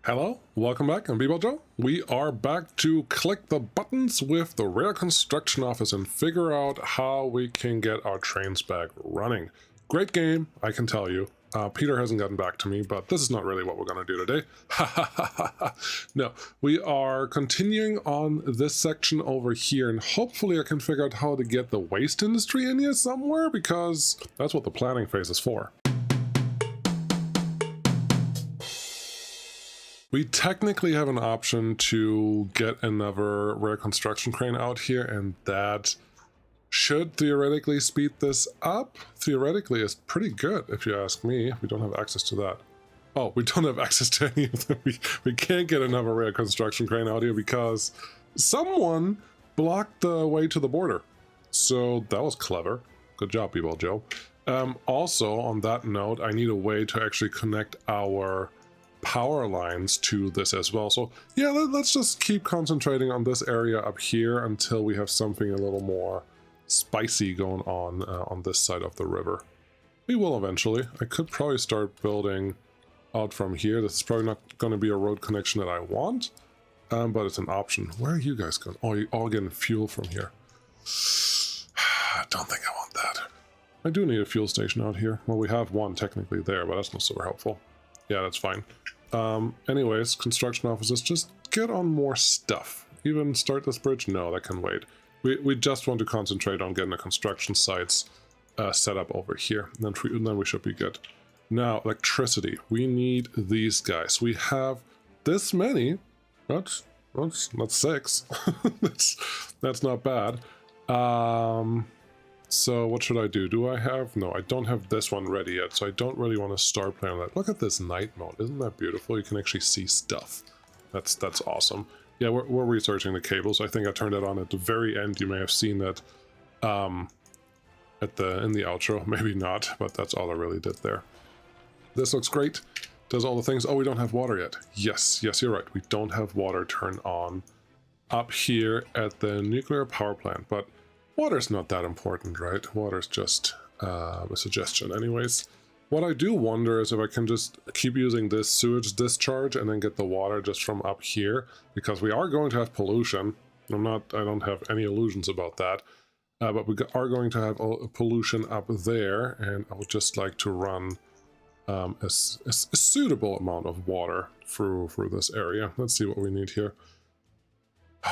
Hello, welcome back, I'm Joe. We are back to click the buttons with the rail construction office and figure out how we can get our trains back running. Great game, I can tell you. Peter hasn't gotten back to me, but this is not really what we're going to do today. No, we are continuing on this section over here, and hopefully I can figure out how to get the waste industry in here somewhere, because that's what the planning phase is for. We technically have an option to get another rail construction crane out here, and that should theoretically speed this up. Theoretically, it's pretty good, if you ask me. We don't have access to that. Oh, we don't have access to any of them. We can't get another rail construction crane out here because someone blocked the way to the border. So that was clever. Good job, B-Ball Joe. Also, on that note, I need a way to actually connect our power lines to this as well. So yeah, let's just keep concentrating on this area up here until we have something a little more spicy going on this side of the river. We will eventually. I could probably start building out from here. This is probably not going to be a road connection that I want, but it's an option. Where are you guys going? Oh, you're all getting fuel from here. I don't think I want that. I do need a fuel station out here. Well, we have one technically there, but that's not super helpful. Yeah, that's fine. Anyways, construction offices, just get on more stuff. Even start this bridge? No, that can wait. We just want to concentrate on getting the construction sites set up over here. And then we should be good. Now, electricity. We need these guys. We have this many. That's 6. that's not bad. So what should I do? Do I have... No, I don't have this one ready yet, so I don't really want to start playing that. Look at this night mode. Isn't that beautiful? You can actually see stuff. That's awesome. Yeah, we're researching the cables. I think I turned it on at the very end. You may have seen that in the outro. Maybe not, but that's all I really did there. This looks great. Does all the things. Oh, we don't have water yet. Yes, you're right. We don't have water turned on up here at the nuclear power plant, but water's not that important, right? Water's just a suggestion. Anyways, what I do wonder is if I can just keep using this sewage discharge and then get the water just from up here, because we are going to have pollution. I don't have any illusions about that, but we are going to have pollution up there, and I would just like to run a suitable amount of water through this area. Let's see what we need here.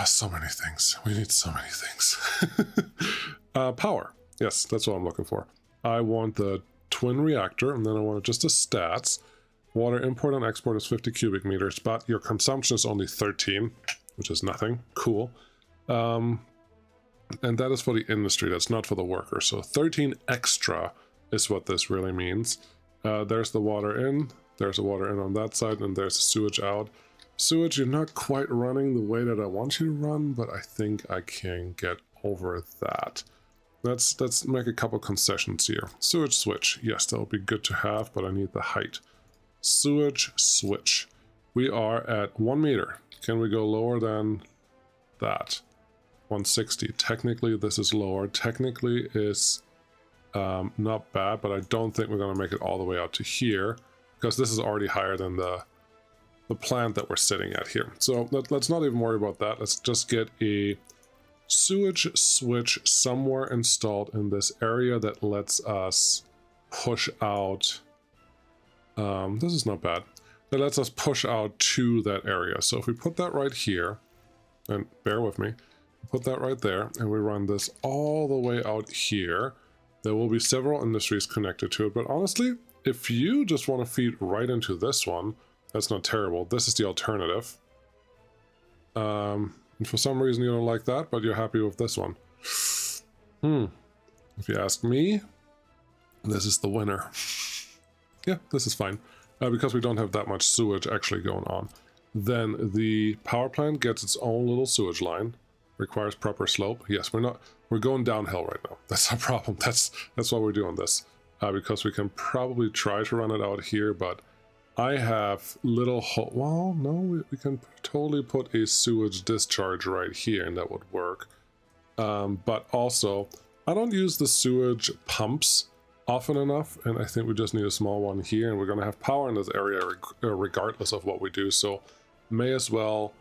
So many things. We need so many things. Power. Yes, that's what I'm looking for. I want the twin reactor, and then I want just the stats. Water import and export is 50 cubic meters, but your consumption is only 13, which is nothing. Cool. And that is for the industry. That's not for the worker. So 13 extra is what this really means. There's the water in. There's the water in on that side, and there's the sewage out. Sewage, you're not quite running the way that I want you to run, but I think I can get over that. Let's make a couple concessions here. Sewage switch. Yes, that would be good to have, but I need the height. Sewage switch. We are at 1 meter. Can we go lower than that? 160. Technically, this is lower. Technically, is not bad, but I don't think we're going to make it all the way out to here, because this is already higher than the plant that we're sitting at here. So let's not even worry about that. Let's just get a sewage switch somewhere installed in this area that lets us push out. This is not bad. That lets us push out to that area. So if we put that right here, and bear with me, put that right there, and we run this all the way out here, there will be several industries connected to it. But honestly, if you just want to feed right into this one, that's not terrible. This is the alternative. And for some reason you don't like that, but you're happy with this one. If you ask me, this is the winner. Yeah, this is fine. Because we don't have that much sewage actually going on. Then the power plant gets its own little sewage line. Requires proper slope. Yes, we're going downhill right now. That's our problem. That's why we're doing this. Because we can probably try to run it out here, but I have little hope. Well, no, we can totally put a sewage discharge right here, and that would work. But also, I don't use the sewage pumps often enough, and I think we just need a small one here, and we're going to have power in this area regardless of what we do, so may as well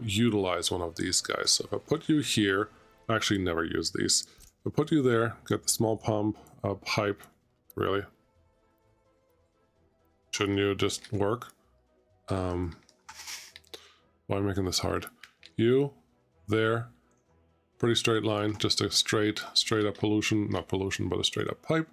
utilize one of these guys. So if I put you here, I actually never use these. If I put you there, get the small pump, pipe, really? Shouldn't you just work? Why am I making this hard? You, there, pretty straight line, just a straight up pollution, not pollution, but a straight up pipe.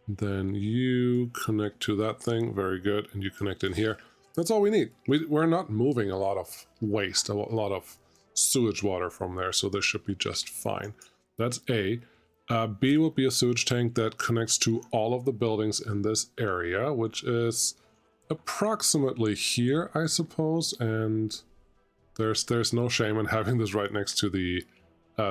Then you connect to that thing, very good, and you connect in here. That's all we need. We're not moving a lot of waste, a lot of sewage water from there, so this should be just fine. That's A. B will be a sewage tank that connects to all of the buildings in this area, which is approximately here, I suppose, and there's no shame in having this right next to the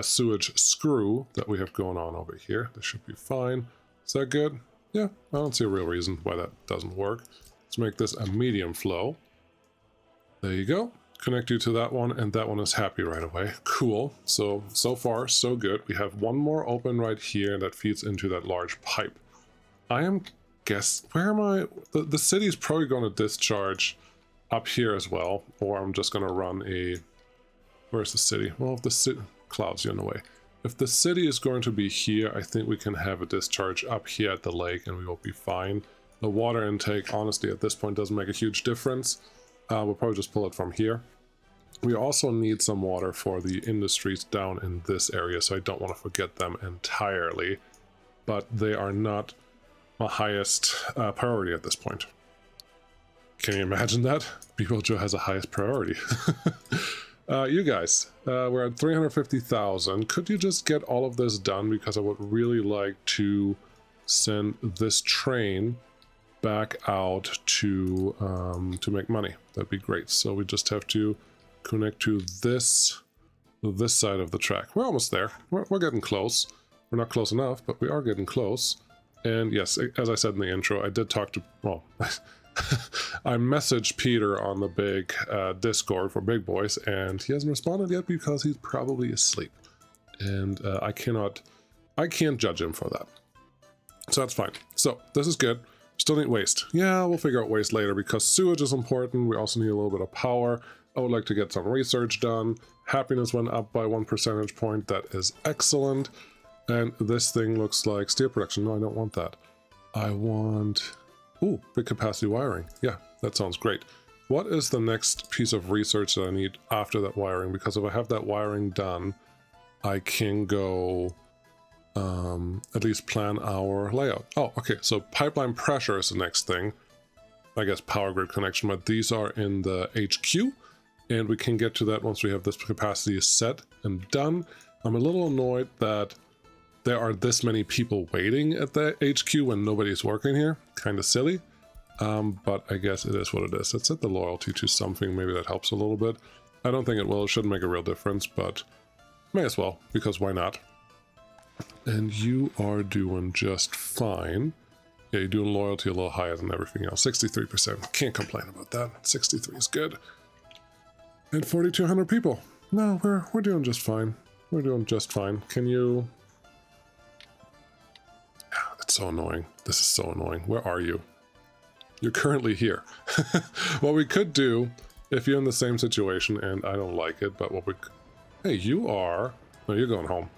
sewage screw that we have going on over here. This should be fine. Is that good? Yeah, I don't see a real reason why that doesn't work. Let's make this a medium flow. There you go. Connect you to that one, and that one is happy right away. Cool. So far, so good. We have one more open right here that feeds into that large pipe. Where am I? The city is probably going to discharge up here as well, or I'm just going to run a... Where's the city? Well, if the city... Clouds in the way. If the city is going to be here, I think we can have a discharge up here at the lake and we will be fine. The water intake, honestly, at this point doesn't make a huge difference. We'll probably just pull it from here. We also need some water for the industries down in this area, so I don't want to forget them entirely. But they are not my highest priority at this point. Can you imagine that? Joe has a highest priority. You guys, we're at 350,000. Could you just get all of this done? Because I would really like to send this train back out to make money. That'd be great. So we just have to connect to this side of the track. We're almost there. We're getting close. We're not close enough, but we are getting close. And yes, as I said in the intro, I did talk to... Well... I messaged Peter on the big Discord for Big Boys, and he hasn't responded yet because he's probably asleep. And I can't judge him for that. So that's fine. So this is good. Still need waste. Yeah, we'll figure out waste later because sewage is important. We also need a little bit of power. I would like to get some research done. Happiness went up by 1 percentage point. That is excellent. And this thing looks like steel production. No, I don't want that. I want... Ooh, big capacity wiring. Yeah, that sounds great. What is the next piece of research that I need after that wiring? Because if I have that wiring done, I can go at least plan our layout. Oh, okay, so pipeline pressure is the next thing. I guess power grid connection, but these are in the HQ, and we can get to that once we have this capacity set and done. I'm a little annoyed that there are this many people waiting at the HQ when nobody's working here. Kind of silly, but I guess it is what it is. Let's set the loyalty to something. Maybe that helps a little bit. I don't think it will. It shouldn't make a real difference, but may as well, because why not? And you are doing just fine. Yeah, you're doing loyalty a little higher than everything else. 63%. Can't complain about that. 63 is good. And 4,200 people. No, we're doing just fine. We're doing just fine. Can you... It's so annoying. This is so annoying. Where are you? You're currently here. What we could do, if you're in the same situation, and I don't like it, but what we... Hey, you are... No, you're going home.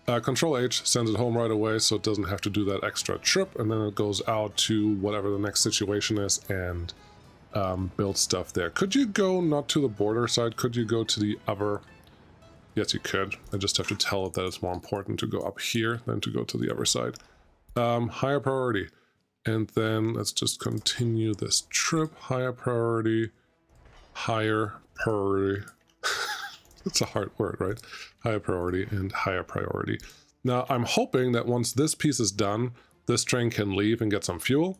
Control H sends it home right away, so it doesn't have to do that extra trip, and then it goes out to whatever the next situation is and build stuff there. Could you go not to the border side? Could you go to the other... Yes, you could. I just have to tell it that it's more important to go up here than to go to the other side. Higher priority. And then let's just continue this trip. Higher priority. Higher priority. That's a hard word, right? Higher priority and higher priority. Now, I'm hoping that once this piece is done, this train can leave and get some fuel.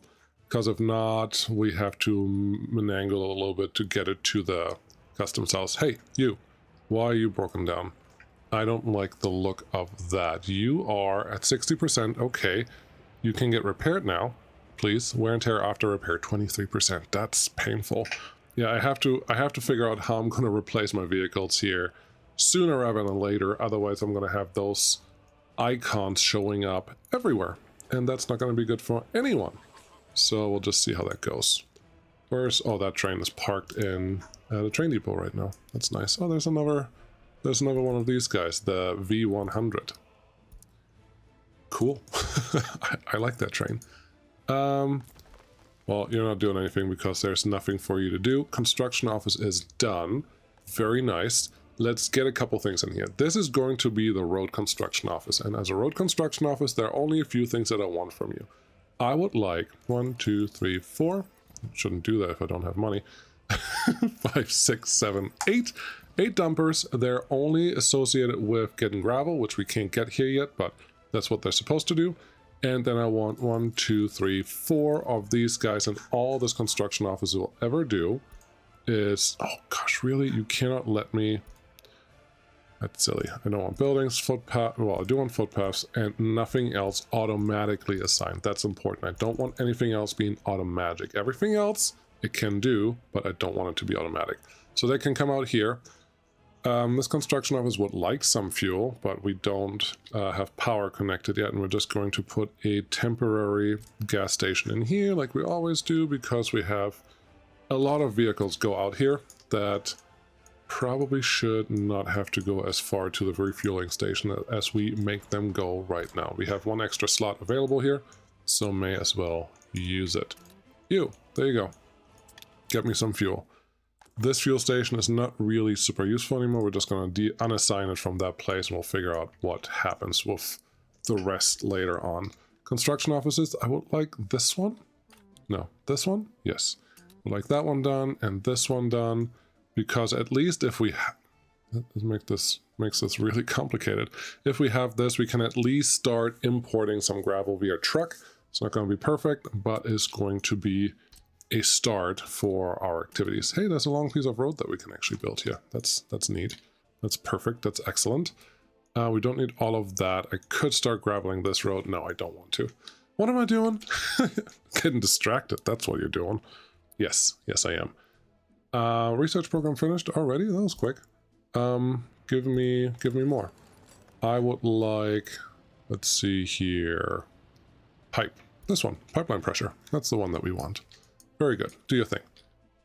Because if not, we have to manangle a little bit to get it to the customs house. Hey, you. Why are you broken down? I don't like the look of that. You are at 60%. Okay. You can get repaired now, please. Wear and tear after repair, 23%. That's painful. Yeah, I have to figure out how I'm going to replace my vehicles here sooner rather than later. Otherwise, I'm going to have those icons showing up everywhere. and that's not going to be good for anyone. So we'll just see how that goes. First, oh, that train is parked in the train depot right now. That's nice. Oh, there's another one of these guys, the V100. Cool. I like that train. Well, you're not doing anything because there's nothing for you to do. Construction office is done. Very nice. Let's get a couple things in here. This is going to be the road construction office. And as a road construction office, there are only a few things that I want from you. I would like 1, 2, 3, 4. Shouldn't do that if I don't have money. 5, 6, 7, 8. 8 dumpers. They're only associated with getting gravel, which we can't get here yet, but that's what they're supposed to do. And then I want 1, 2, 3, 4 of these guys, and all this construction office will ever do is... Oh gosh, really? You cannot let me... That's silly. I don't want buildings, footpath... Well, I do want footpaths, and nothing else automatically assigned. That's important. I don't want anything else being automatic. Everything else it can do, but I don't want it to be automatic. So they can come out here. This construction office would like some fuel, but we don't have power connected yet, and we're just going to put a temporary gas station in here like we always do, because we have a lot of vehicles go out here that probably should not have to go as far to the refueling station as we make them go right now. We have one extra slot available here, so may as well use it. There you go. Get me some fuel. This fuel station is not really super useful anymore. We're just going to unassign it from that place, and we'll figure out what happens with the rest later on. Construction offices, I would like this one. No, this one? Yes. We'd like that one done and this one done, because at least if we... makes this really complicated. If we have this, we can at least start importing some gravel via truck. It's not going to be perfect, but it's going to be a start for our activities. Hey, there's a long piece of road that we can actually build here. That's neat. That's perfect. That's excellent. We don't need all of that. I could start graveling this road. No, I don't want to. What am I doing? Getting distracted. That's what you're doing. Yes, I am. Research program finished already. That was quick. Give me more. I would like, let's see here. Pipe. This one. Pipeline pressure. That's the one that we want. Very good. Do your thing.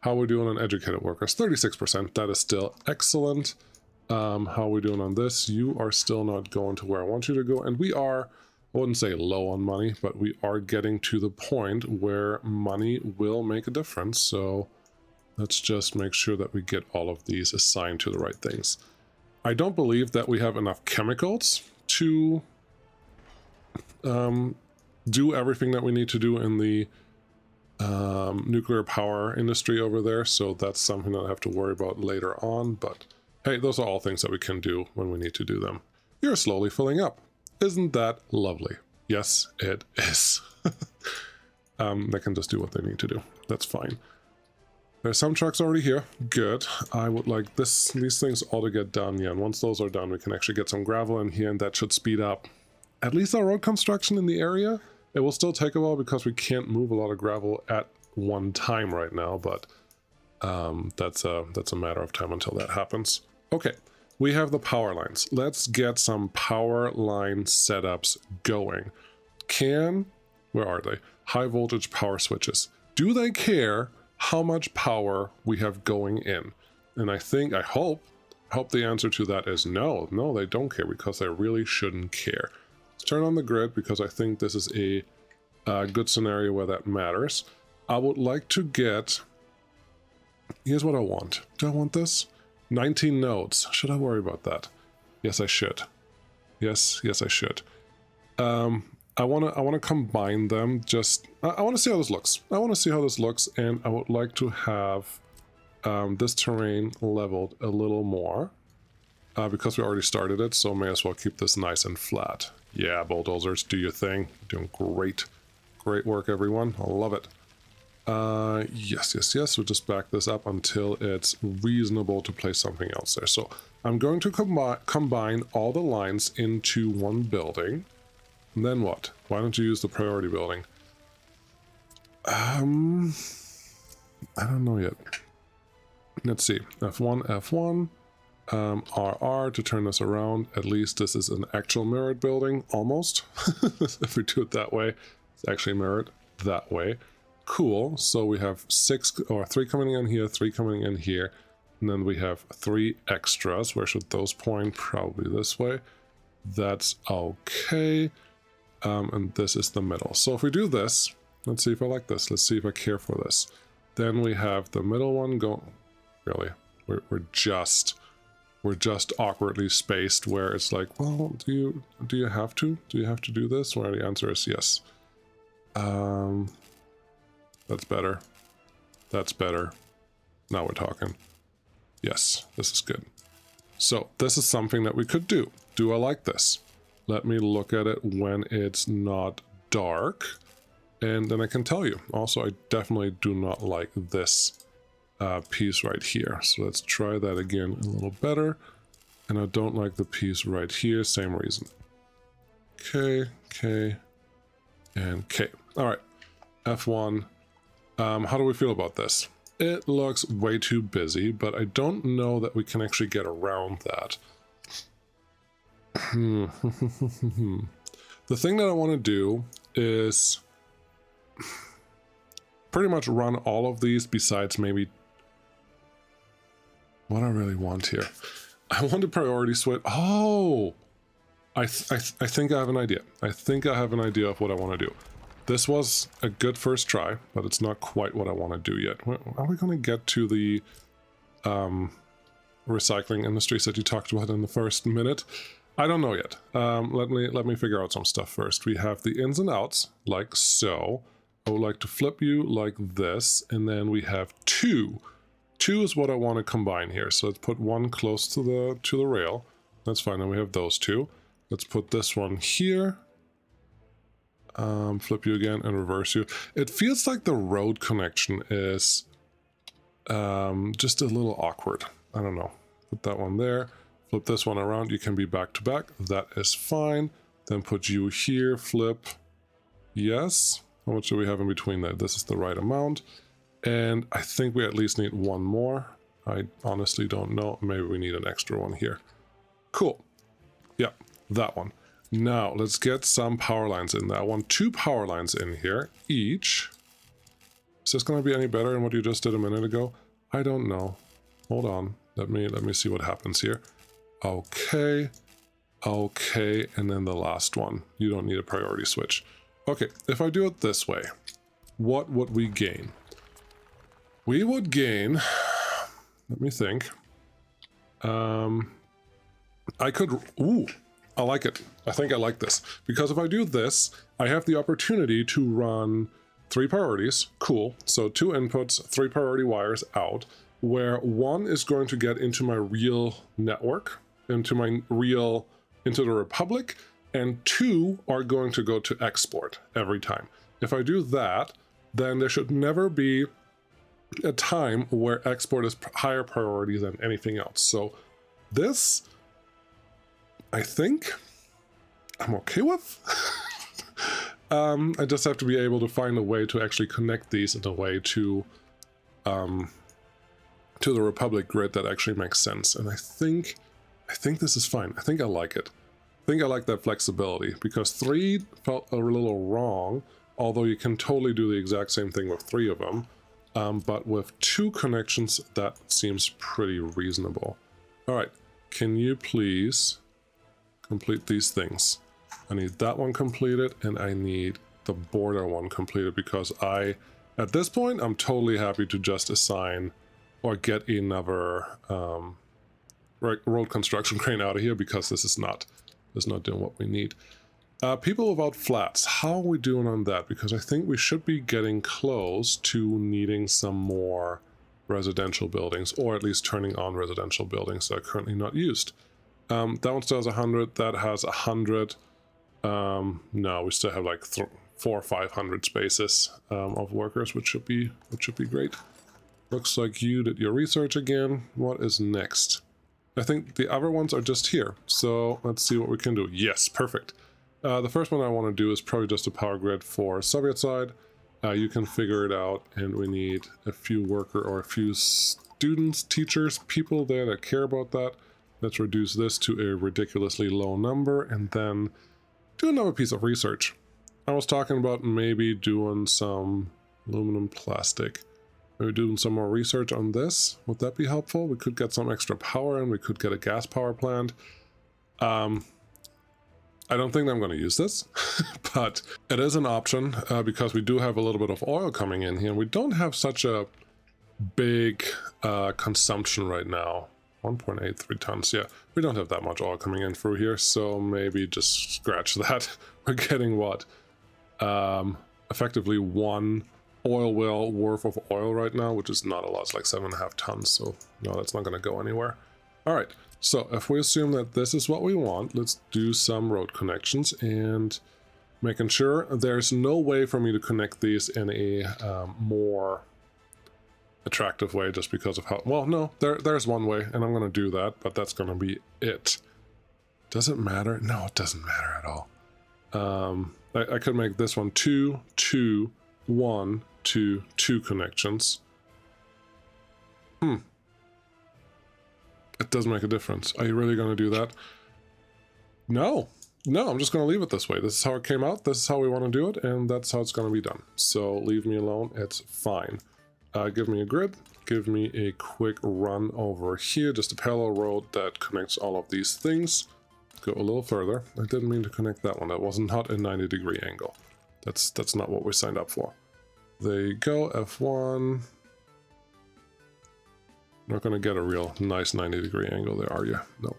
How are we doing on educated workers? 36%. That is still excellent. How are we doing on this? You are still not going to where I want you to go. And we are, I wouldn't say low on money, but we are getting to the point where money will make a difference. So let's just make sure that we get all of these assigned to the right things. I don't believe that we have enough chemicals to do everything that we need to do in the nuclear power industry over there, so that's something that I have to worry about later on, but hey, those are all things that we can do when we need to do them. You're slowly filling up. Isn't that lovely? Yes, it is. They can just do what they need to do. That's fine. There's some trucks already here. Good. I would like these things all to get done. Yeah, and once those are done, we can actually get some gravel in here, and that should speed up at least our road construction in the area. It will still take a while because we can't move a lot of gravel at one time right now, but that's a matter of time until that happens. Okay, we have the power lines. Let's get some power line setups going. Where are they? High voltage power switches. Do they care how much power we have going in? And I hope the answer to that is no. No, they don't care, because they really shouldn't care. Let's turn on the grid, because I think this is a good scenario where that matters. I would like to get... Here's what I want. Do I want this? 19 nodes. Should I worry about that? Yes, I should. Yes, I should. I want to combine them. I want to see how this looks. And I would like to have this terrain leveled a little more, because we already started it, so may as well keep this nice and flat. Yeah, bulldozers, do your thing. You're doing great. Great work, everyone. I love it. Yes. We'll just back this up until it's reasonable to place something else there. So I'm going to combine all the lines into one building. And then what? Why don't you use the priority building? I don't know yet. Let's see. F1. RR to turn this around. At least this is an actual mirrored building, almost. If we do it that way, it's actually mirrored that way. Cool. So we have 3 coming in here, 3 coming in here, and then we have 3 extras. Where should those point? Probably this way. That's okay. And this is the middle. So if we do this, let's see if I like this. Let's see if I care for this. Then we have the middle one go. Really, we're just awkwardly spaced where it's like, well, do you have to do this? Where the answer is yes. That's better. That's better. Now we're talking. Yes, this is good. So this is something that we could do. Do I like this? Let me look at it when it's not dark, and then I can tell you. Also, I definitely do not like this piece right here. So let's try that again a little better. And I don't like the piece right here, same reason. K, K, and K. All right, F1. How do we feel about this? It looks way too busy, but I don't know that we can actually get around that. The thing that I want to do is pretty much run all of these besides maybe what I really want here. I want to priority switch. Oh, I think I have an idea. I think I have an idea of what I want to do. This was a good first try, but it's not quite what I want to do yet. Are we going to get to the recycling industries that you talked about in the first minute? I don't know yet. Let me figure out some stuff first. We have the ins and outs, like so. I would like to flip you like this, and then we have 2. 2 is what I want to combine here. So let's put 1 close to the rail. That's fine. Then we have those 2. Let's put this one here. Flip you again and reverse you. It feels like the road connection is just a little awkward. I don't know. Put that one there. Flip this one around. You can be back to back. That is fine. Then put you here. Flip. Yes. How much do we have in between that? This is the right amount. And I think we at least need 1 more. I honestly don't know. Maybe we need an extra one here. Cool. Yeah, that one. Now, let's get some power lines in there. I want 2 power lines in here, each. Is this going to be any better than what you just did a minute ago? I don't know. Hold on. Let me see what happens here. Okay. Okay, and then the last one. You don't need a priority switch. Okay, if I do it this way, what would we gain? We would gain... Let me think. I could... Ooh, I like it. I think I like this. Because if I do this, I have the opportunity to run 3 priorities. Cool. So 2 inputs, 3 priority wires out, where 1 is going to get into my real network, into the Republic, and 2 are going to go to export every time. If I do that, then there should never be a time where export is higher priority than anything else. So this, I think I'm okay with. I just have to be able to find a way to actually connect these in a way to the Republic grid that actually makes sense. And I think this is fine. I think I like it. I think I like that flexibility, because 3 felt a little wrong, although you can totally do the exact same thing with 3 of them. But with 2 connections, that seems pretty reasonable. All right, can you please complete these things? I need that one completed, and I need the border one completed, because at this point, I'm totally happy to just assign or get another road construction crane out of here, because this is not doing what we need. People without flats, how are we doing on that? Because I think we should be getting close to needing some more residential buildings, or at least turning on residential buildings that are currently not used. That one still has 100, that has 100. No, we still have like 400 or 500 spaces of workers, which should be great. Looks like you did your research again. What is next? I think the other ones are just here. So let's see what we can do. Yes, perfect. The first one I want to do is probably just a power grid for Soviet side. You can figure it out, and we need a few worker or a few students, teachers, people there that care about that. Let's reduce this to a ridiculously low number and then do another piece of research. I was talking about maybe doing some aluminum plastic. Maybe doing some more research on this. Would that be helpful? We could get some extra power and we could get a gas power plant. I don't think I'm going to use this, but it is an option because we do have a little bit of oil coming in here. And we don't have such a big consumption right now. 1.83 tons. Yeah, we don't have that much oil coming in through here, so maybe just scratch that. We're getting what? Effectively 1 oil well worth of oil right now, which is not a lot. It's like 7.5 tons, so no, that's not going to go anywhere. All right. So if we assume that this is what we want, let's do some road connections and making sure there's no way for me to connect these in a more attractive way just because of how... Well, no, there's one way, and I'm going to do that, but that's going to be it. Does it matter? No, it doesn't matter at all. I could make this one 2, 2, 1, 2, 2 connections. It does make a difference. Are you really going to do that? No. No, I'm just going to leave it this way. This is how it came out. This is how we want to do it, and that's how it's going to be done. So leave me alone. It's fine. Give me a grid. Give me a quick run over here. Just a parallel road that connects all of these things. Go a little further. I didn't mean to connect that one. That was not a 90-degree angle. That's not what we signed up for. There you go. F1. Not going to get a real nice 90-degree angle there, are you? No.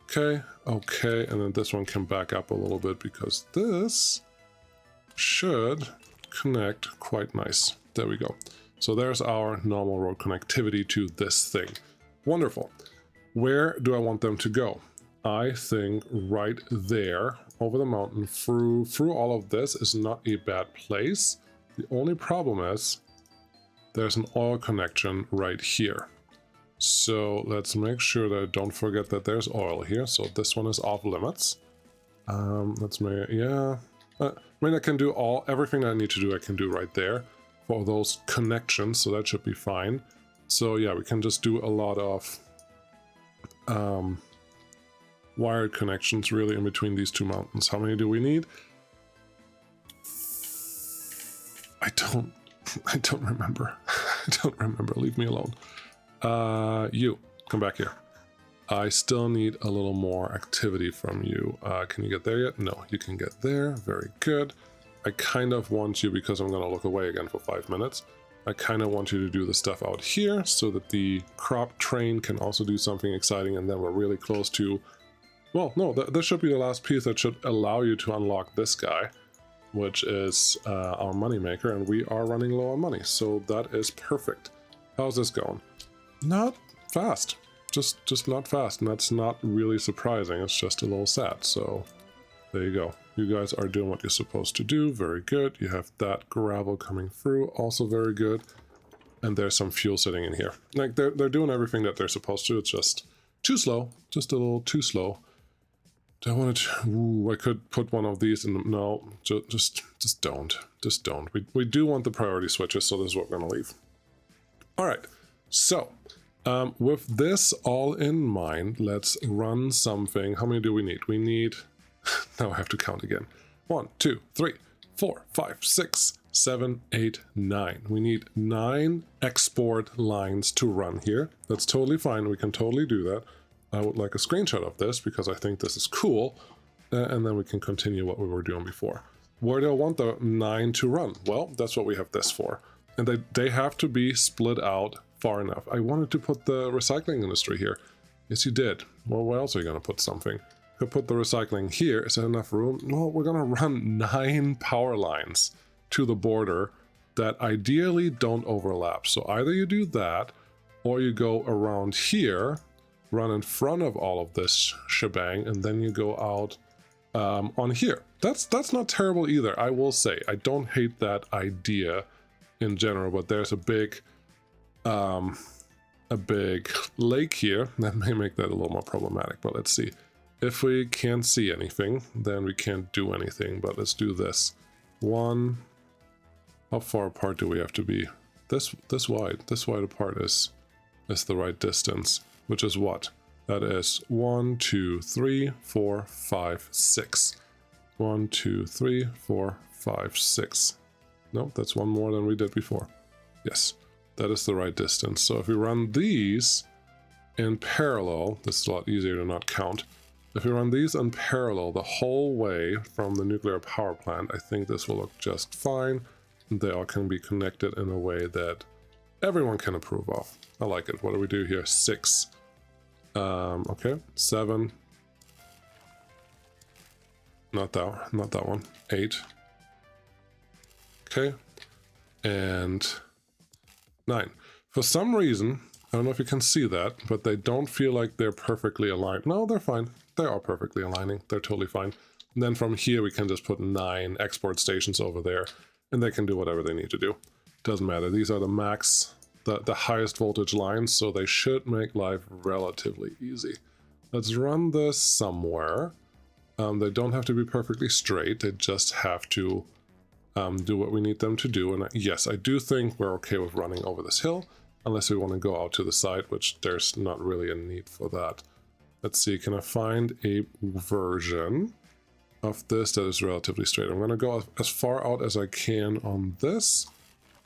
Okay, okay, and then this one can back up a little bit because this should connect quite nice. There we go. So there's our normal road connectivity to this thing. Wonderful. Where do I want them to go? I think right there over the mountain through all of this is not a bad place. The only problem is there's an oil connection right here. So let's make sure that I don't forget that there's oil here. So this one is off limits. Let's make, yeah. I mean, I can do everything I need to do, I can do right there for those connections. So that should be fine. So yeah, we can just do a lot of wired connections really in between these two mountains. How many do we need? I don't remember. I don't remember. Leave me alone. You, come back here. I still need a little more activity from you. Can you get there yet? No, you can get there. Very good. I kind of want you, because I'm going to look away again for 5 minutes, I kind of want you to do the stuff out here so that the crop train can also do something exciting, and then we're really close to... Well, no, this should be the last piece that should allow you to unlock this guy, which is our moneymaker, and we are running low on money, so that is perfect. How's this going? Not fast. Just not fast, and that's not really surprising. It's just a little sad, so there you go. You guys are doing what you're supposed to do. Very good. You have that gravel coming through. Also very good. And there's some fuel sitting in here. Like, they're doing everything that they're supposed to. It's just too slow. Just a little too slow. Do I want to... Ooh, I could put one of these in the... No, just don't. Just don't. We do want the priority switches, so this is what we're going to leave. All right. So, with this all in mind, let's run something. How many do we need? We need... Now I have to count again. 1, 2, 3, 4, 5, 6, 7, 8, 9. We need 9 export lines to run here. That's totally fine. We can totally do that. I would like a screenshot of this because I think this is cool. And then we can continue what we were doing before. Where do I want the 9 to run? Well, that's what we have this for. And they have to be split out far enough. I wanted to put the recycling industry here. Yes, you did. Well, where else are you going to put something? Could put the recycling here. Is there enough room? Well, we're going to run 9 power lines to the border that ideally don't overlap. So either you do that, or you go around here, run in front of all of this shebang, and then you go out on here. That's not terrible either, I will say. I don't hate that idea in general, but there's a big lake here that may make that a little more problematic. But let's see. If we can't see anything, then we can't do anything. But let's do this. 1. How far apart do we have to be? This wide apart is the right distance. Which is what? That is 1, 2, 3, 4, 5, 6. 1, 2, 3, 4, 5, 6. Nope, that's one more than we did before. Yes, that is the right distance. So if we run these in parallel, this is a lot easier to not count. If we run these in parallel the whole way from the nuclear power plant, I think this will look just fine. They all can be connected in a way that everyone can approve of. I like it. What do we do here? 6. Okay, 7. Not that one. 8. Okay, and 9. For some reason, I don't know if you can see that, but they don't feel like they're perfectly aligned. No, they're fine. They are perfectly aligning. They're totally fine. And then from here, we can just put 9 export stations over there, and they can do whatever they need to do. Doesn't matter. These are the max, the highest voltage lines, so they should make life relatively easy. Let's run this somewhere. They don't have to be perfectly straight. They just have to do what we need them to do. And yes, I do think we're okay with running over this hill, unless we want to go out to the side, which there's not really a need for that. Let's see, can I find a version of this that is relatively straight? I'm going to go as far out as I can on this.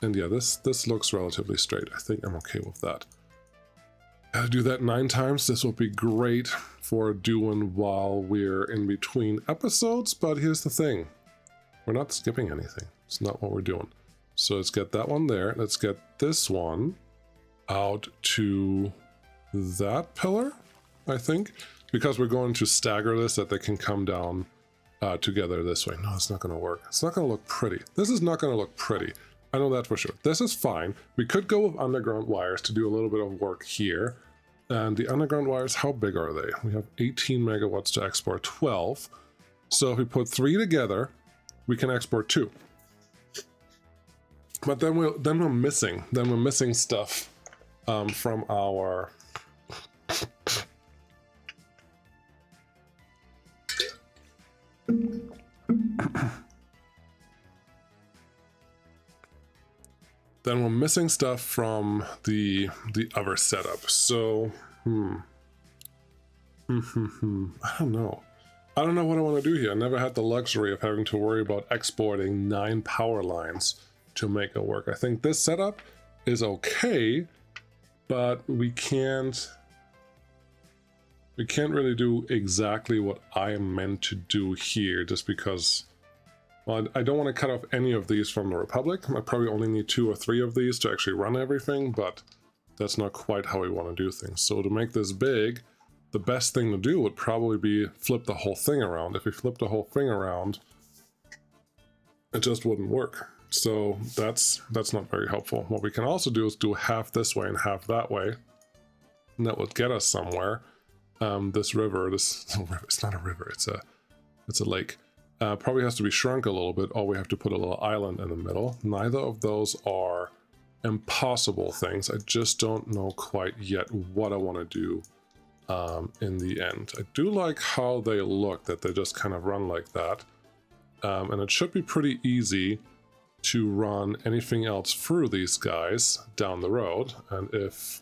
And yeah, this looks relatively straight. I think I'm okay with that. Gotta do that 9 times. This will be great for doing while we're in between episodes, but here's the thing. We're not skipping anything. It's not what we're doing. So let's get that one there. Let's get this one out to that pillar, I think, because we're going to stagger this, that they can come down together this way. No, it's not going to work. It's not going to look pretty. This is not going to look pretty. I know that for sure. This is fine. We could go with underground wires to do a little bit of work here. And the underground wires, how big are they? We have 18 megawatts to export 12. So if we put 3 together, we can export 2. But then we're missing stuff from our then we're missing stuff from the other setup. So I don't know. I don't know what I want to do here. I never had the luxury of having to worry about exporting 9 power lines to make it work. I think this setup is okay, but we can't really do exactly what I am meant to do here, just because, well, I don't want to cut off any of these from the Republic. I probably only need 2 or 3 of these to actually run everything, but that's not quite how we want to do things. So to make this big, the best thing to do would probably be flip the whole thing around. If we flip the whole thing around, it just wouldn't work. So that's not very helpful. What we can also do is do half this way and half that way, and that would get us somewhere. This river, it's not a river, it's a lake. Probably has to be shrunk a little bit, or we have to put a little island in the middle. Neither of those are impossible things. I just don't know quite yet what I want to do in the end. I do like how they look, that they just kind of run like that. And it should be pretty easy to run anything else through these guys down the road. And if,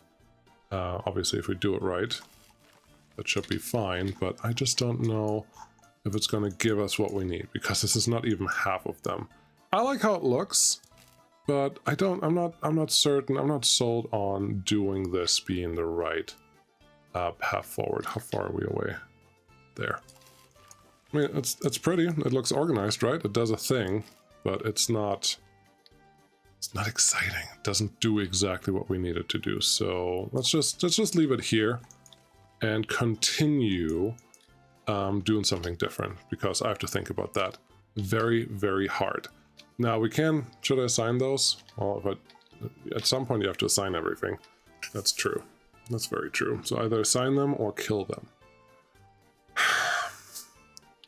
obviously if we do it right, that should be fine, but I just don't know if it's going to give us what we need, because this is not even half of them. I like how it looks, but I'm not certain, I'm not sold on doing this being the right path forward. How far are we away? There. I mean, it's pretty, it looks organized, right? It does a thing, but it's not exciting. It doesn't do exactly what we need it to do. So let's just leave it here and continue doing something different, because I have to think about that very, very hard. Now we can, should I assign those? Well, but at some point you have to assign everything. That's true. That's very true. So either assign them or kill them.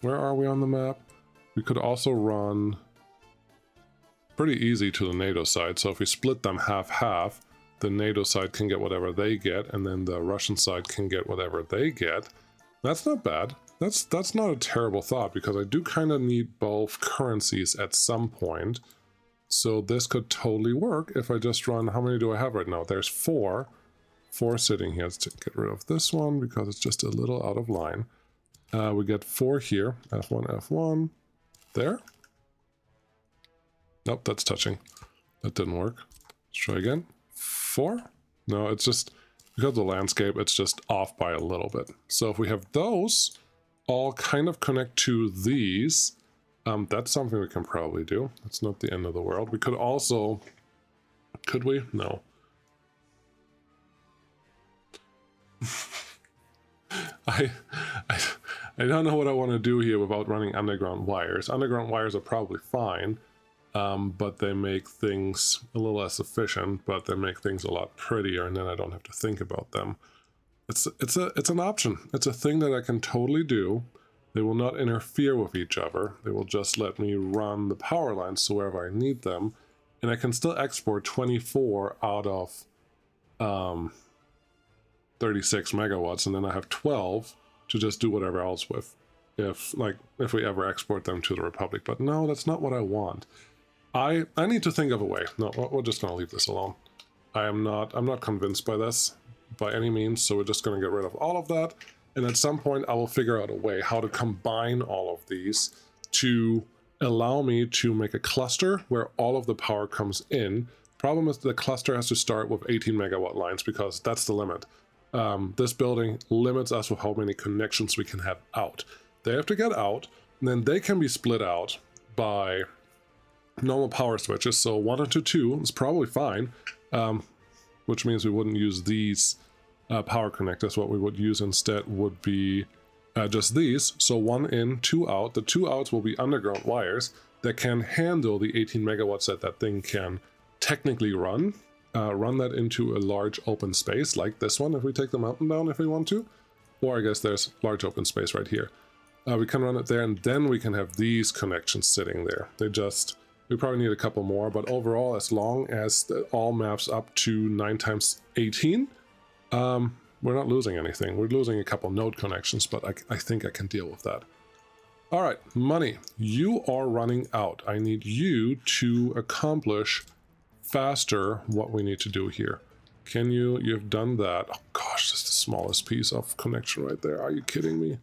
Where are we on the map? We could also run pretty easy to the NATO side. So if we split them half-half, the NATO side can get whatever they get, and then the Russian side can get whatever they get. That's not bad. That's not a terrible thought, because I do kind of need both currencies at some point. So this could totally work if I just run, how many do I have right now? There's 4 4 sitting here. Let's get rid of this one because it's just a little out of line. We get 4 here. F1, F1. There. Nope, that's touching. That didn't work. Let's try again. 4. No, it's just because of the landscape, it's just off by a little bit. So if we have those all kind of connect to these, that's something we can probably do. It's not the end of the world. We could also, could we? No. I don't know what I want to do here without running underground wires. Underground wires are probably fine, but they make things a little less efficient, but they make things a lot prettier, and then I don't have to think about them. It's an option. It's a thing that I can totally do. They will not interfere with each other. They will just let me run the power lines to wherever I need them, and I can still export 24 out of 36 megawatts, and then I have 12 to just do whatever else with, if we ever export them to the Republic. But no, that's not what I want. I need to think of a way. No, we're just going to leave this alone. I'm not convinced by this by any means, so we're just going to get rid of all of that, and at some point I will figure out a way how to combine all of these to allow me to make a cluster where all of the power comes in. Problem is the cluster has to start with 18 megawatt lines because that's the limit. This building limits us with how many connections we can have out. They have to get out, and then they can be split out by normal power switches. So 1 into 2 is probably fine, which means we wouldn't use these power connectors. What we would use instead would be just these. So 1 in, 2 out. The 2 outs will be underground wires that can handle the 18 megawatts that thing can technically run. Run that into a large open space like this one if we take the mountain down if we want to. Or I guess there's large open space right here. We can run it there, and then we can have these connections sitting there. We probably need a couple more, but overall, as long as it all maps up to 9 times 18, we're not losing anything. We're losing a couple node connections, but I think I can deal with that. All right, money. You are running out. I need you to accomplish faster what we need to do here. Can you? You've done that. Oh gosh, this is the smallest piece of connection right there. Are you kidding me?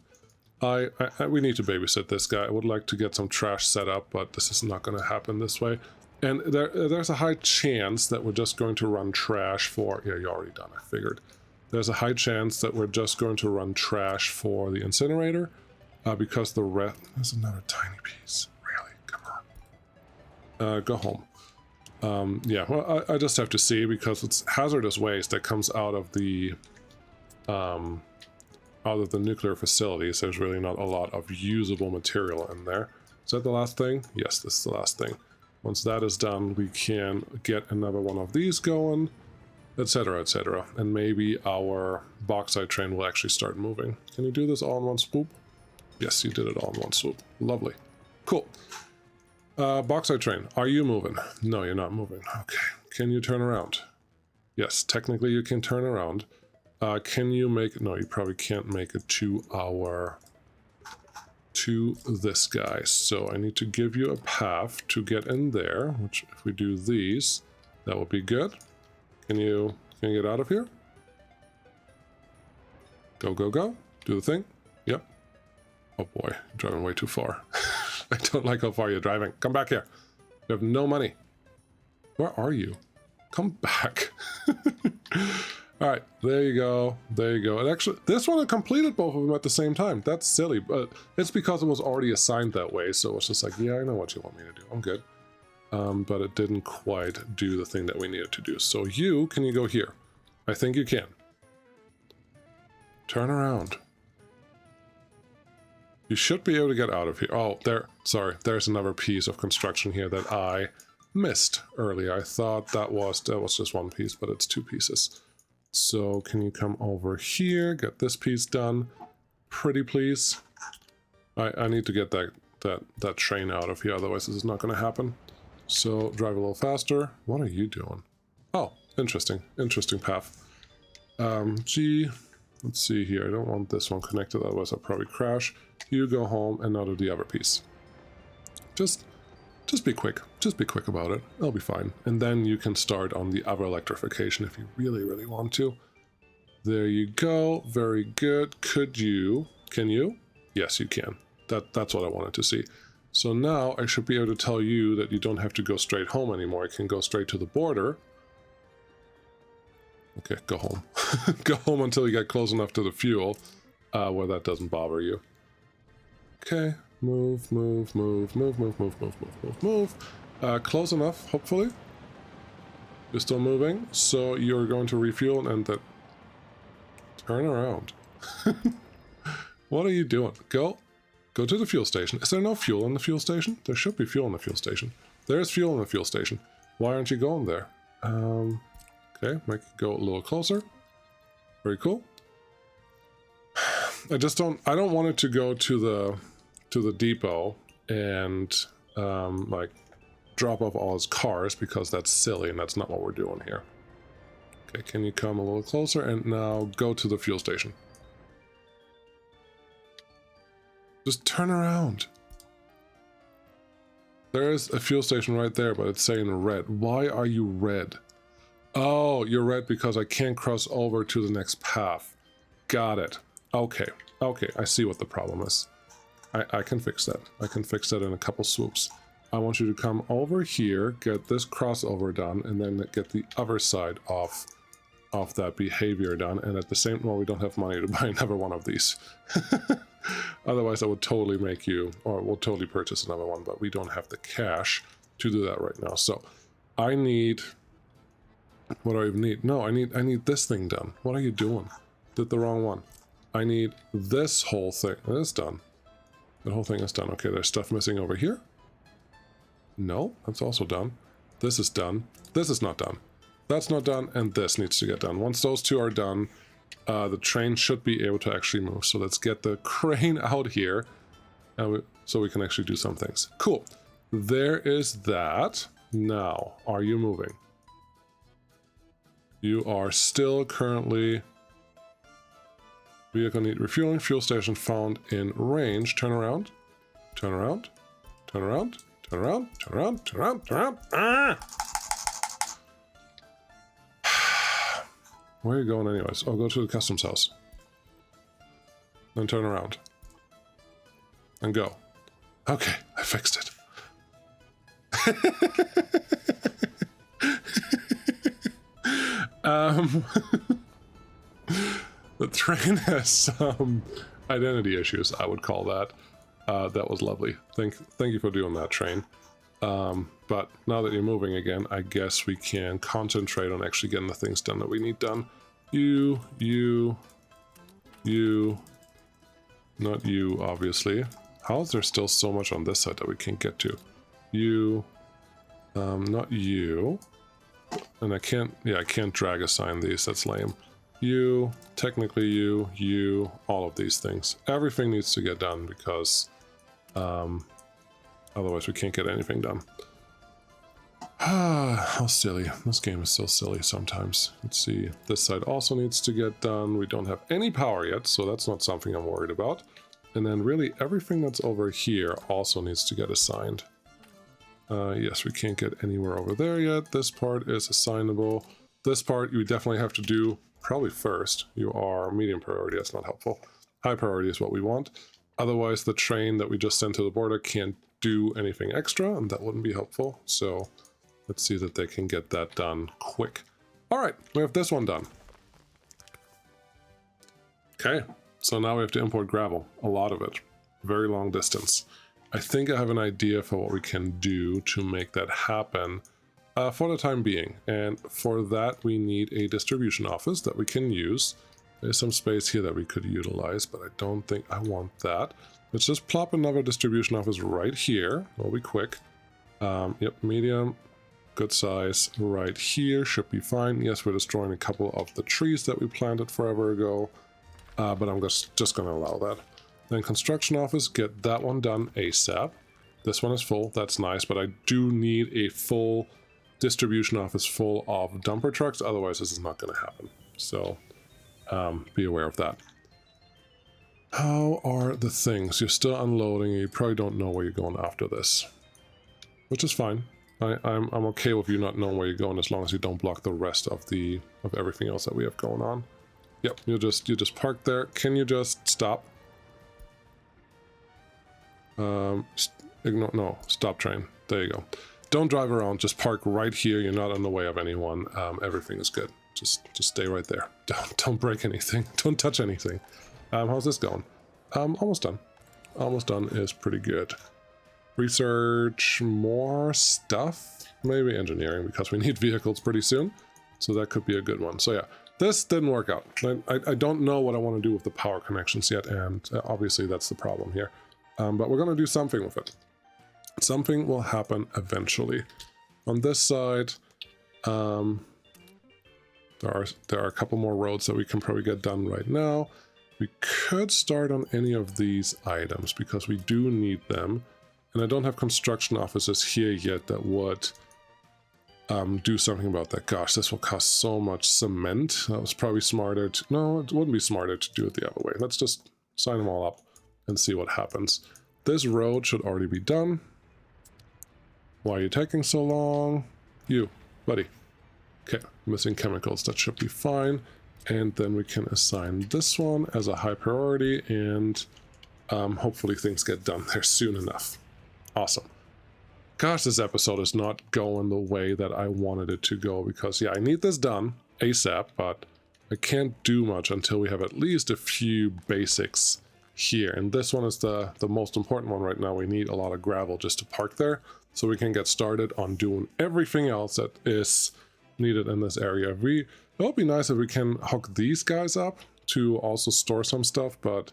We need to babysit this guy. I would like to get some trash set up, but this is not going to happen this way. And there's a high chance that we're just going to run trash for... Yeah, you're already done, I figured. There's a high chance that we're just going to run trash for the incinerator, because the rest... There's another tiny piece. Really? Come on. Go home. Yeah, well, I just have to see, because it's hazardous waste that comes out of the nuclear facilities. There's really not a lot of usable material in there. Is that the last thing? Yes, this is the last thing. Once that is done, we can get another one of these going, etc., etc. And maybe our bauxite train will actually start moving. Can you do this all in one swoop? Yes, you did it all in one swoop. Lovely. Cool. Bauxite train, are you moving? No, you're not moving. Okay. Can you turn around? Yes, technically you can turn around. Can you make... No, you probably can't make it to this guy. So I need to give you a path to get in there, which if we do these, that would be good. Can you get out of here? Go, go, go. Do the thing. Yep. Oh boy, you're driving way too far. I don't like how far you're driving. Come back here. You have no money. Where are you? Come back. All right, there you go. There you go. And actually, this one I completed both of them at the same time. That's silly, but it's because it was already assigned that way. So it's just like, yeah, I know what you want me to do. I'm good. But it didn't quite do the thing that we needed to do. So can you go here? I think you can. Turn around. You should be able to get out of here. Oh, sorry, there's another piece of construction here that I missed earlier. I thought that was just one piece, but it's 2 pieces. So can you come over here, get this piece done? Pretty please. I need to get that train out of here, otherwise this is not going to happen. So drive a little faster. What are you doing? Oh, interesting path. G, let's see here. I don't want this one connected, otherwise I'll probably crash. You go home and now do the other piece. Just be quick. Just be quick about it. It'll be fine. And then you can start on the other electrification if you really, really want to. There you go. Very good. Could you? Can you? Yes, you can. That's what I wanted to see. So now I should be able to tell you that you don't have to go straight home anymore. You can go straight to the border. Okay, go home. Go home until you get close enough to the fuel where that doesn't bother you. Okay, move, move, move, move, move, move, move, move, move, move. Close enough, hopefully. You're still moving, so you're going to refuel and then turn around. What are you doing? Go to the fuel station. Is there no fuel in the fuel station? There should be fuel in the fuel station. There is fuel in the fuel station. Why aren't you going there? Okay, make it go a little closer. Very cool. I don't want it to go to the depot and like drop off all his cars, because that's silly and that's not what we're doing here. Okay, can you come a little closer and now go to the fuel station? Just turn around. There is a fuel station right there, but it's saying red. Why are you red? Oh, you're red because I can't cross over to the next path. Got it. Okay, okay, I see what the problem is. I can fix that. I can fix that in a couple swoops. I want you to come over here, get this crossover done, and then get the other side of that behavior done. And at the same time, well, we don't have money to buy another one of these. Otherwise, I would totally make you, or we'll totally purchase another one, but we don't have the cash to do that right now. So I need, what do I even need? No, I need this thing done. What are you doing? Did the wrong one. I need this whole thing. It's done. The whole thing is done. Okay, there's stuff missing over here. No, that's also done. This is done. This is not done. That's not done, and this needs to get done. Once those two are done, the train should be able to actually move. So let's get the crane out here so we can actually do some things. Cool. There is that. Now, are you moving? You are still currently... Vehicle need refueling. Fuel station found in range. Turn around. Turn around. Turn around. Turn around. Turn around. Turn around. Turn around. Ah! Where are you going anyways? Oh, go to the customs house. Then turn around. And go. Okay, I fixed it. The train has some identity issues, I would call that. That was lovely. Thank you for doing that, train. But now that you're moving again, I guess we can concentrate on actually getting the things done that we need done. You, not you, obviously. How is there still so much on this side that we can't get to? You, not you. And I can't drag assign these, that's lame. You, technically you, all of these things. Everything needs to get done because otherwise we can't get anything done. How silly. This game is so silly sometimes. Let's see. This side also needs to get done. We don't have any power yet, so that's not something I'm worried about. And then really everything that's over here also needs to get assigned. Yes, we can't get anywhere over there yet. This part is assignable. This part you definitely have to do probably first. You are medium priority, that's not helpful. High priority is what we want. Otherwise, the train that we just sent to the border can't do anything extra, and that wouldn't be helpful. So let's see that they can get that done quick. All right, we have this one done. Okay, so now we have to import gravel, a lot of it, very long distance. I think I have an idea for what we can do to make that happen for the time being. And for that, we need a distribution office that we can use. There's some space here that we could utilize, but I don't think I want that. Let's just plop another distribution office right here. It'll be quick. Yep, medium, good size right here, should be fine. Yes, we're destroying a couple of the trees that we planted forever ago, but I'm just going to allow that. Then construction office, get that one done ASAP. This one is full, that's nice, but I do need a full distribution office full of dumper trucks, otherwise this is not going to happen. So be aware of that. How are the things? You're still unloading, you probably don't know where you're going after this, which is fine. I'm okay with you not knowing where you're going as long as you don't block the rest of everything else that we have going on. Yep, you just park there. Can you just stop? Ignore, no, stop train. There you go. Don't drive around, just park right here. You're not in the way of anyone. Everything is good. Just stay right there. Don't break anything. Don't touch anything. How's this going? Almost done. Almost done is pretty good. Research more stuff? Maybe engineering, because we need vehicles pretty soon. So that could be a good one. So yeah, this didn't work out. I don't know what I want to do with the power connections yet, and obviously that's the problem here. But we're going to do something with it. Something will happen eventually. On this side, there are a couple more roads that we can probably get done right now. We could start on any of these items because we do need them. And I don't have construction offices here yet that would do something about that. Gosh, this will cost so much cement. That was probably smarter to... No, it wouldn't be smarter to do it the other way. Let's just sign them all up and see what happens. This road should already be done. Why are you taking so long? You, buddy. Okay, missing chemicals. That should be fine. And then we can assign this one as a high priority, and hopefully things get done there soon enough. Awesome. Gosh, this episode is not going the way that I wanted it to go because, yeah, I need this done ASAP, but I can't do much until we have at least a few basics here. And this one is the most important one right now. We need a lot of gravel just to park there so we can get started on doing everything else that is needed in this area. It would be nice if we can hook these guys up to also store some stuff, but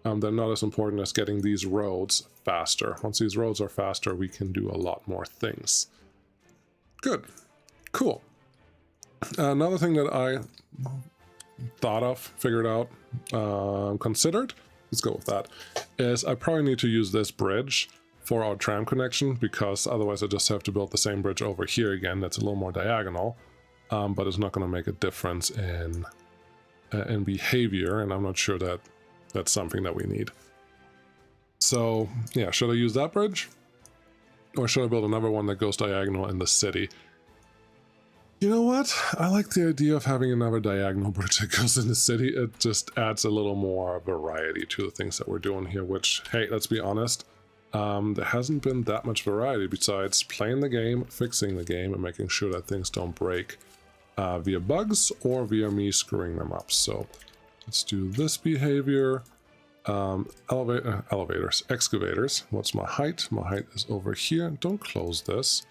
they're not as important as getting these roads faster. Once these roads are faster, we can do a lot more things. Good. Cool. Another thing that I thought of, figured out, considered, let's go with that, is I probably need to use this bridge for our tram connection, because otherwise I just have to build the same bridge over here again. That's a little more diagonal, but it's not going to make a difference in behavior, and I'm not sure that that's something that we need. So yeah, should I use that bridge? Or should I build another one that goes diagonal in the city? You know what? I like the idea of having another diagonal bridge that goes in the city. It just adds a little more variety to the things that we're doing here, which, hey, let's be honest, there hasn't been that much variety besides playing the game, fixing the game, and making sure that things don't break via bugs or via me screwing them up. So let's do this behavior. Elevators, excavators. What's my height? My height is over here. Don't close this.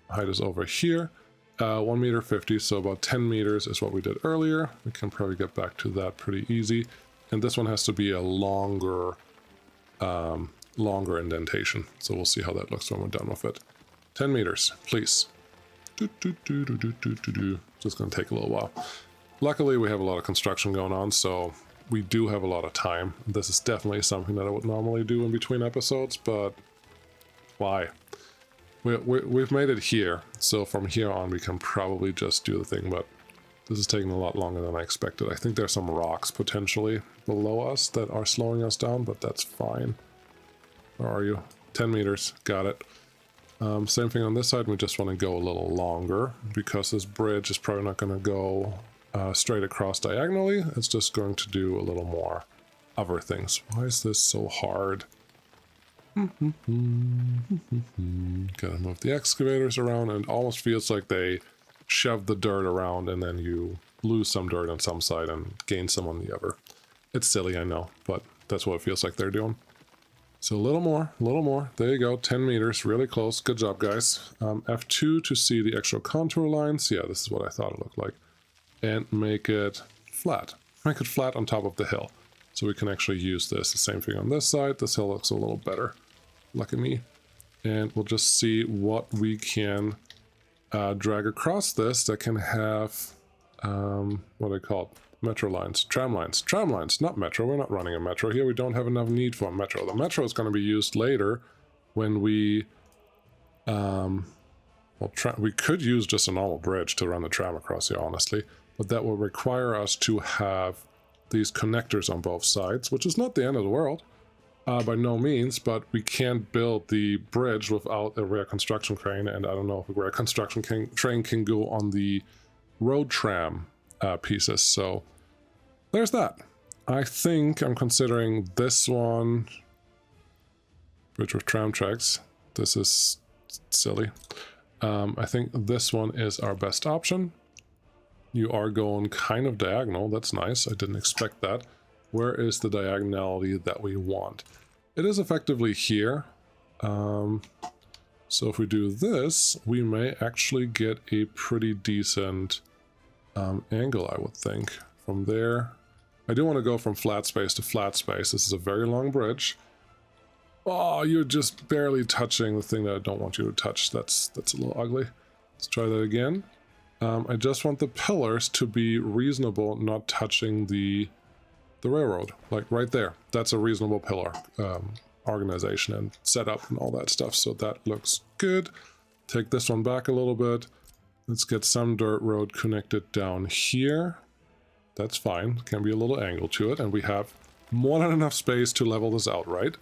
My height is over here. 1.50 meters, so about 10 meters is what we did earlier. We can probably get back to that pretty easy. And this one has to be a longer indentation. So we'll see how that looks when we're done with it. 10 meters, please. Just gonna take a little while. Luckily, we have a lot of construction going on, so we do have a lot of time. This is definitely something that I would normally do in between episodes, but why? We've made it here, so from here on we can probably just do the thing, but this is taking a lot longer than I expected. I think there's some rocks potentially below us that are slowing us down, but that's fine. Where are you? 10 meters, got it. Same thing on this side, we just want to go a little longer because this bridge is probably not going to go straight across diagonally. It's just going to do a little more other things. Why is this so hard? Gotta move the excavators around, and it almost feels like they shove the dirt around and then you lose some dirt on some side and gain some on the other. It's silly, I know, but that's what it feels like they're doing. So a little more, there you go, 10 meters, really close, good job guys. F2 to see the actual contour lines. Yeah, this is what I thought it looked like. And make it flat on top of the hill. So we can actually use this. The same thing on this side. This hill looks a little better. Lucky me. And we'll just see what we can drag across this that can have, what do they call it? Metro lines, tram lines, not metro. We're not running a metro here. We don't have enough need for a metro. The metro is going to be used later when we, we could use just a normal bridge to run the tram across here, honestly, but that will require us to have these connectors on both sides, which is not the end of the world. By no means, but we can't build the bridge without a rear construction crane, and I don't know if a rear construction train can go on the road tram pieces, so there's that. I think I'm considering this one. Bridge with tram tracks. This is silly. I think this one is our best option. You are going kind of diagonal. That's nice. I didn't expect that. Where is the diagonality that we want? It is effectively here. So if we do this, we may actually get a pretty decent angle, I would think. From there, I do want to go from flat space to flat space. This is a very long bridge. Oh, you're just barely touching the thing that I don't want you to touch. That's a little ugly. Let's try that again. I just want the pillars to be reasonable, not touching the railroad. Like right there. That's a reasonable pillar. Organization and setup and all that stuff. So that looks good. Take this one back a little bit. Let's get some dirt road connected down here. That's fine. Can be a little angle to it. And we have more than enough space to level this out, right?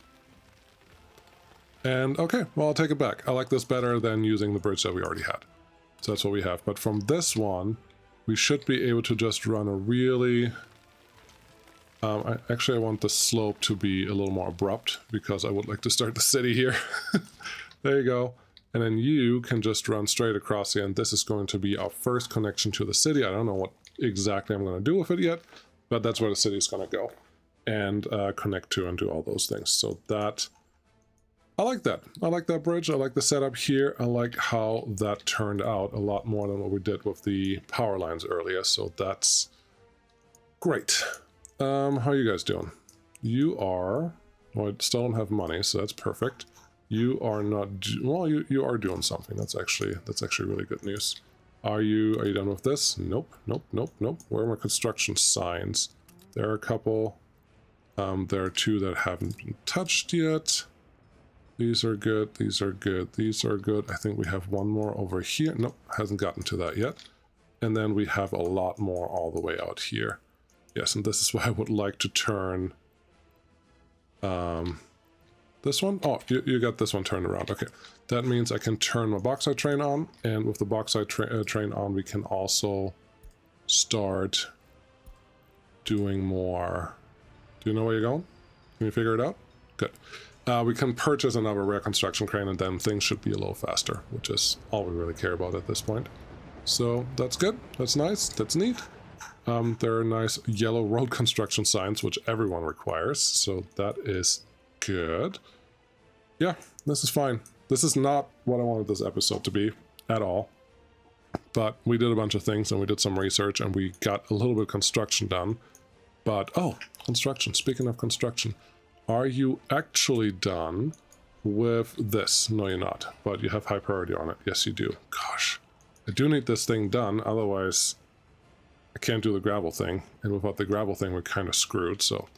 And okay, well, I'll take it back. I like this better than using the bridge that we already had. So that's what we have. But from this one, we should be able to just run a really... Actually, I want the slope to be a little more abrupt because I would like to start the city here. There you go. And then you can just run straight across here. And this is going to be our first connection to the city. I don't know what exactly I'm going to do with it yet, but that's where the city is going to go and connect to and do all those things. So that... I like that. I like that bridge. I like the setup here. I like how that turned out a lot more than what we did with the power lines earlier. So that's great. How are you guys doing? You are... Well, I still don't have money, so that's perfect. You are not... Well, you are doing something. That's actually really good news. Are you done with this? Nope, nope, nope, nope. Where are my construction signs? There are a couple. There are two that haven't been touched yet. These are good, these are good, these are good. I think we have one more over here. Nope, hasn't gotten to that yet. And then we have a lot more all the way out here. Yes, and this is why I would like to turn this one. Oh, you got this one turned around. Okay, that means I can turn my bauxite train on, and with the bauxite train on, we can also start doing more. Do you know where you're going? Can you figure it out? Good. We can purchase another rare construction crane, and then things should be a little faster, which is all we really care about at this point. So that's good. That's nice. That's neat. There are nice yellow road construction signs, which everyone requires. So that is good. Yeah, this is fine. This is not what I wanted this episode to be at all. But we did a bunch of things, and we did some research, and we got a little bit of construction done. But, oh, construction. Speaking of construction. Are you actually done with this? No, you're not. But you have high priority on it. Yes, you do. Gosh. I do need this thing done. Otherwise, I can't do the gravel thing. And without the gravel thing, we're kind of screwed. So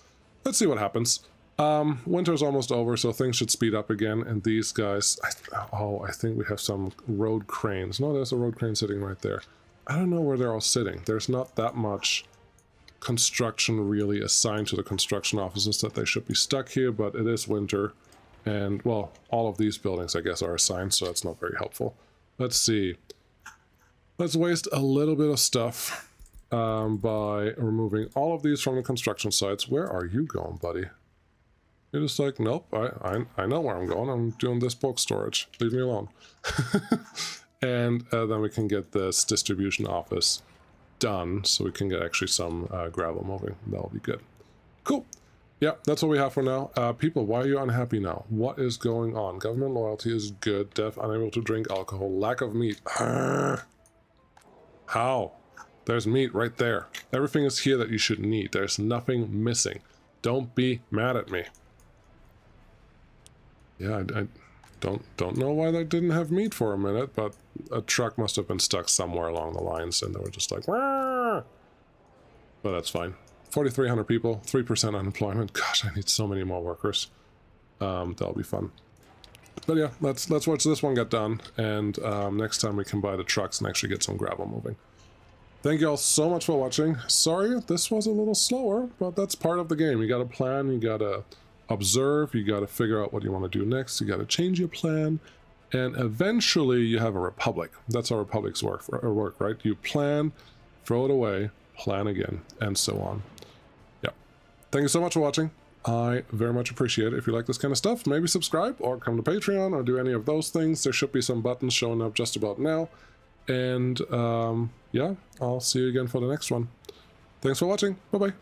let's see what happens. Winter's almost over, so things should speed up again. And these guys... I think we have some road cranes. No, there's a road crane sitting right there. I don't know where they're all sitting. There's not that much... construction really assigned to the construction offices that they should be stuck here, but it is winter, and well, all of these buildings I guess are assigned, so that's not very helpful. Let's see. Let's waste a little bit of stuff by removing all of these from the construction sites. Where are you going, buddy? You're just like, nope, I know where I'm going. I'm doing this bulk storage. Leave me alone. And then we can get this distribution office done, so we can get actually some gravel moving. That'll be good. Cool. Yeah, that's what we have for now. People, why are you unhappy now? What is going on? Government loyalty is good. Deaf, unable to drink alcohol. Lack of meat. How? There's meat right there. Everything is here that you should need. There's nothing missing. Don't be mad at me. Yeah, I don't know why they didn't have meat for a minute, but a truck must have been stuck somewhere along the lines, and they were just like, wah! But that's fine. 4,300 people, 3% unemployment. Gosh, I need so many more workers. That'll be fun. But yeah, let's watch this one get done, and next time we can buy the trucks and actually get some gravel moving. Thank you all so much for watching. Sorry, this was a little slower, but that's part of the game. You gotta plan, you gotta observe, you gotta figure out what you want to do next, you gotta change your plan, and eventually you have a republic. That's how republics work, right? You plan, throw it away, plan again, and so on. thank you so much for watching. I very much appreciate it. If you like this kind of stuff, maybe subscribe or come to Patreon or do any of those things. There should be some buttons showing up just about now. And yeah, I'll see you again for the next one. Thanks for watching. Bye-bye.